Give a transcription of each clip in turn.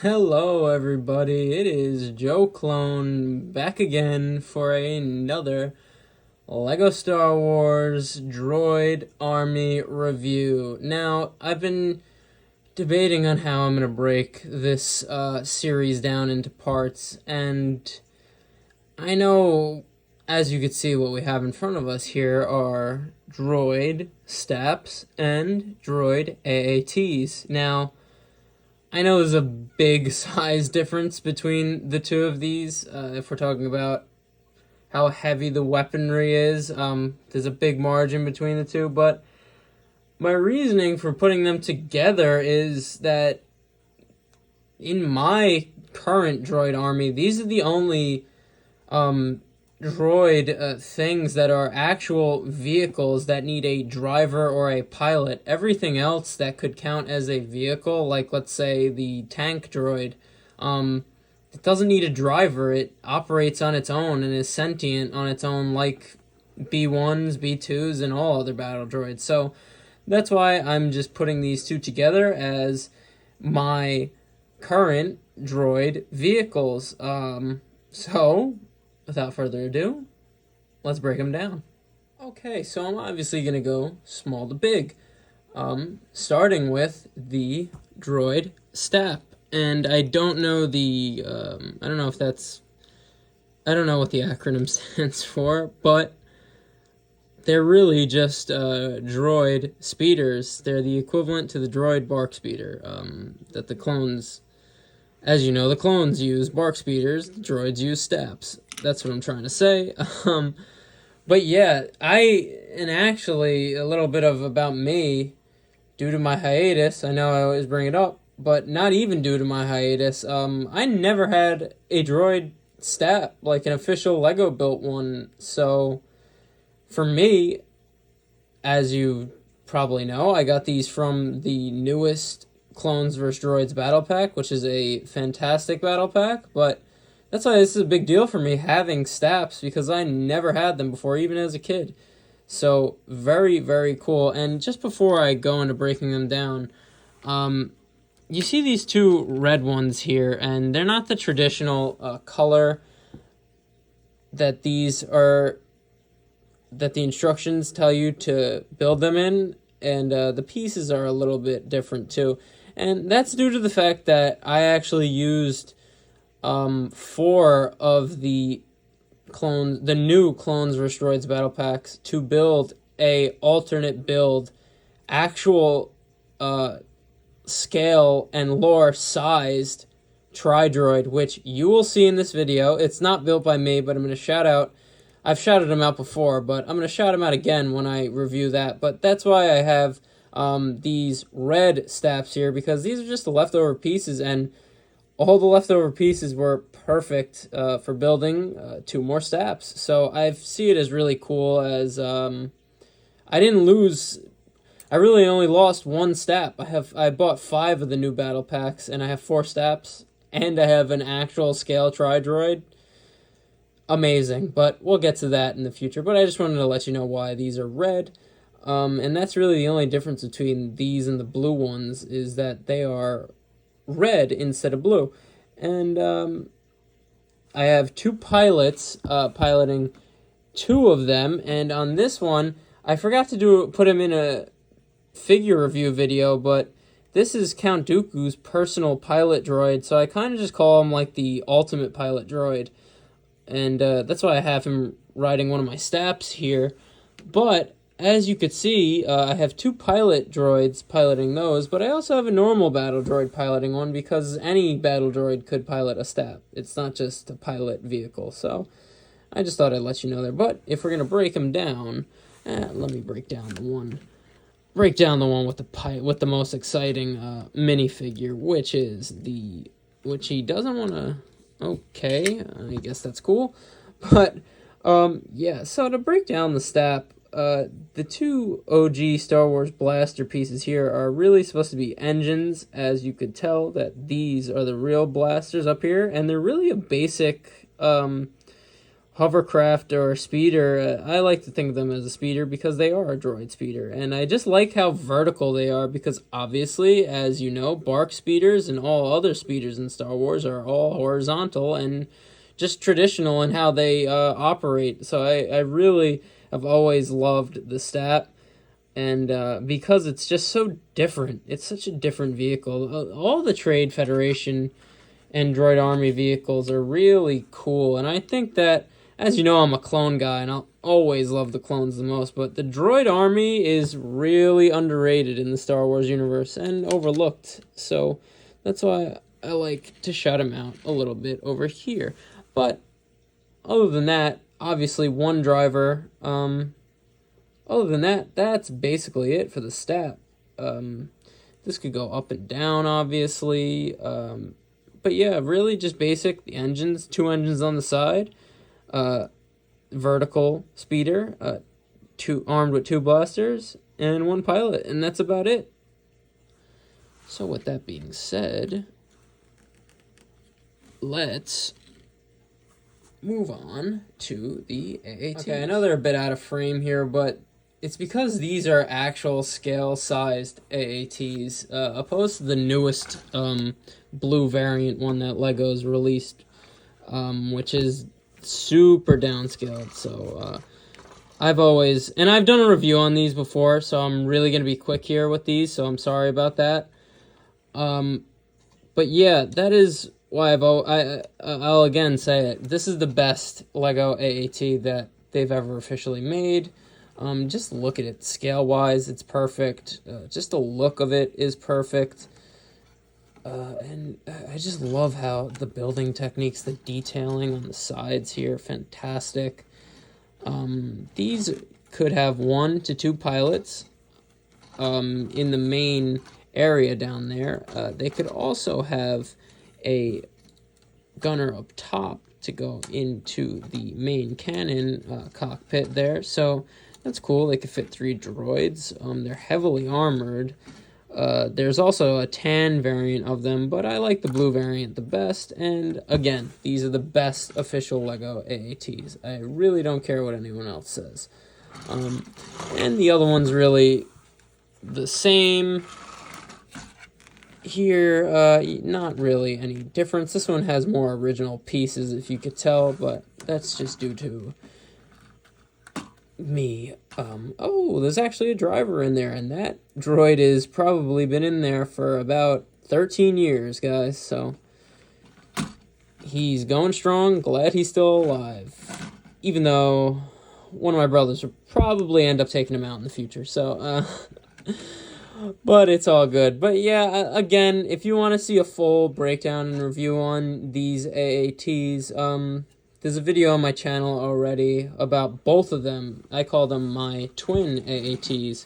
Hello, everybody. It is Joe Clone back again for another Lego Star Wars Droid Army review. Now, I've been debating on how I'm going to break this series down into parts, and I know, as you can see, what we have in front of us here are Droid STAPs and Droid AATs. Now, I know there's a big size difference between the two of these. If we're talking about how heavy the weaponry is, there's a big margin between the two. But my reasoning for putting them together is that in my current droid army, these are the only droid things that are actual vehicles that need a driver or a pilot. Everything else that could count as a vehicle, like let's say the tank droid, it doesn't need a driver. It operates on its own and is sentient on its own, like B1s, B2s, and all other battle droids. So that's why I'm just putting these two together as my current droid vehicles. So without further ado, let's break them down. Okay, so I'm obviously going to go small to big, starting with the Droid STAP. And I don't know the, I don't know what the acronym stands for, but they're really just droid speeders. They're the equivalent to the droid bark speeder that the clones, as you know, the clones use bark speeders, the droids use STAPs. That's what I'm trying to say. But yeah, and actually a little bit about me, due to my hiatus, I know I always bring it up, but not even due to my hiatus, I never had a droid STAP, like an official Lego built one. So for me, as you probably know, I got these from the newest Clones vs. Droids battle pack, which is a fantastic battle pack, but that's why this is a big deal for me, having STAPs, because I never had them before, even as a kid. So very, very cool. And just before I go into breaking them down, you see these two red ones here, and they're not the traditional color that these are, that the instructions tell you to build them in, and the pieces are a little bit different too. And that's due to the fact that I actually used 4 of the new Clones vs. Droids battle packs to build a alternate build, actual scale and lore sized tri-droid, which you will see in this video. It's not built by me, but I'm going to shout out. I've shouted him out before, but I'm going to shout him out again when I review that. But that's why I have these red STAPs here, because these are just the leftover pieces, and all the leftover pieces were perfect for building 2 more STAPs. So I see it as really cool, as I didn't lose. I really only lost 1 STAP. I bought 5 of the new battle packs, and I have 4 STAPs, and I have an actual scale tri-droid. Amazing, but we'll get to that in the future. But I just wanted to let you know why these are red. And that's really the only difference between these and the blue ones, is that they are red instead of blue. And I have 2 pilots piloting 2 of them, and on this one I forgot to put him in a figure review video, but this is Count Dooku's personal pilot droid, so I kind of just call him like the ultimate pilot droid, and that's why I have him riding one of my STAPs here. But as you could see, I have 2 pilot droids piloting those, but I also have a normal battle droid piloting one, because any battle droid could pilot a STAP. It's not just a pilot vehicle, so I just thought I'd let you know there. But if we're going to break them down, let me break down the one with the most exciting minifigure, which he doesn't want to. Okay, I guess that's cool. But yeah, so to break down the STAP, the 2 OG Star Wars blaster pieces here are really supposed to be engines, as you could tell that these are the real blasters up here, and they're really a basic hovercraft or speeder. I like to think of them as a speeder because they are a droid speeder. And I just like how vertical they are because obviously, as you know, BARC speeders and all other speeders in Star Wars are all horizontal and just traditional in how they operate. So I really have always loved the STAP. And because it's just so different, it's such a different vehicle. All the Trade Federation and Droid Army vehicles are really cool. And I think that, as you know, I'm a clone guy, and I'll always love the clones the most. But the Droid Army is really underrated in the Star Wars universe and overlooked. So that's why I like to shout him out a little bit over here. But other than that, obviously one driver. Other than that, that's basically it for the STAP. This could go up and down, obviously. But yeah, really just basic. The engines, 2 engines on the side. Vertical speeder, armed with 2 blasters, and 1 pilot. And that's about it. So with that being said, let's move on to the AATs. Okay, I know they're a bit out of frame here, but it's because these are actual scale-sized AATs, opposed to the newest blue variant one that LEGO's released, which is super downscaled. So I've done a review on these before, so I'm really going to be quick here with these, so I'm sorry about that. But yeah, that is why I'll again say it. This is the best LEGO AAT that they've ever officially made. Just look at it scale-wise, it's perfect. Just the look of it is perfect. And I just love how the building techniques, the detailing on the sides here, fantastic. These could have 1 to 2 pilots in the main area down there. They could also have a gunner up top to go into the main cannon cockpit there. So that's cool. They could fit 3 droids. They're heavily armored. There's also a tan variant of them, but I like the blue variant the best. And again, these are the best official LEGO AATs. I really don't care what anyone else says. And the other one's really the same. Here, not really any difference. This one has more original pieces, if you could tell, but that's just due to me. Oh, there's actually a driver in there, and that droid has probably been in there for about 13 years, guys, so he's going strong. Glad he's still alive, even though one of my brothers will probably end up taking him out in the future, so, but it's all good. But yeah, again, if you want to see a full breakdown and review on these AATs, there's a video on my channel already about both of them. I call them my twin AATs.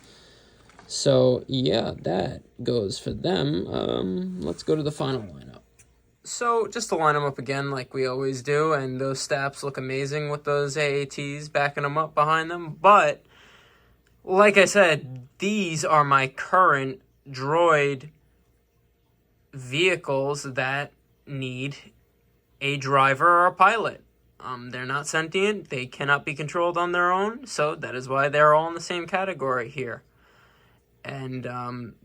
So yeah, that goes for them. Let's go to the final lineup. So just to line them up again like we always do, and those STAPs look amazing with those AATs backing them up behind them. But like I said, these are my current droid vehicles that need a driver or a pilot. They're not sentient, they cannot be controlled on their own, so that is why they're all in the same category here. And,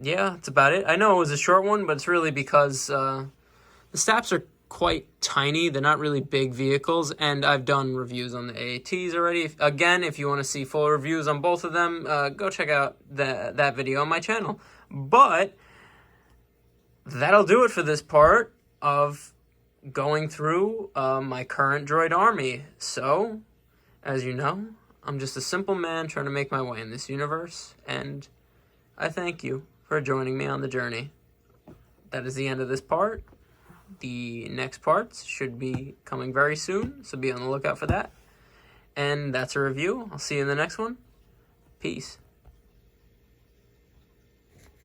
yeah, that's about it. I know it was a short one, but it's really because the STAPs are quite tiny. They're not really big vehicles, and I've done reviews on the AATs already. Again, if you want to see full reviews on both of them, go check out that video on my channel. But that'll do it for this part of going through my current droid army. So, as you know, I'm just a simple man trying to make my way in this universe, and I thank you for joining me on the journey. That is the end of this part. The next parts should be coming very soon, so be on the lookout for that. And that's a review. I'll see you in the next one. Peace.